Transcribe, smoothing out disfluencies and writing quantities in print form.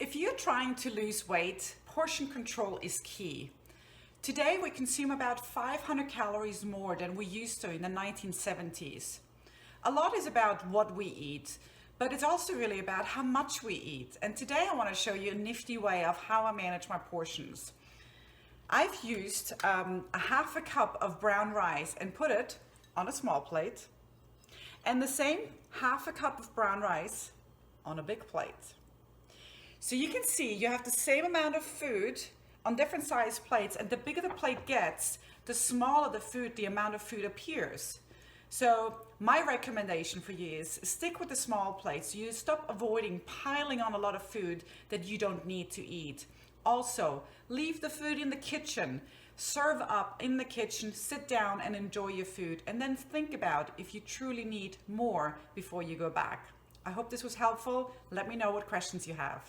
If you're trying to lose weight, portion control is key. Today we consume about 500 calories more than we used to in the 1970s. A lot is about what we eat, but it's also really about how much we eat. And today I want to show you a nifty way of how I manage my portions. I've used a half a cup of brown rice and put it on a small plate, and the same half a cup of brown rice on a big plate. So you can see you have the same amount of food on different size plates, and the bigger the plate gets, the smaller the amount of food appears. So my recommendation for you is stick with the small plates. You stop avoiding piling on a lot of food that you don't need to eat. Also, leave the food in the kitchen. Serve up in the kitchen, sit down and enjoy your food, and then think about if you truly need more before you go back. I hope this was helpful. Let me know what questions you have.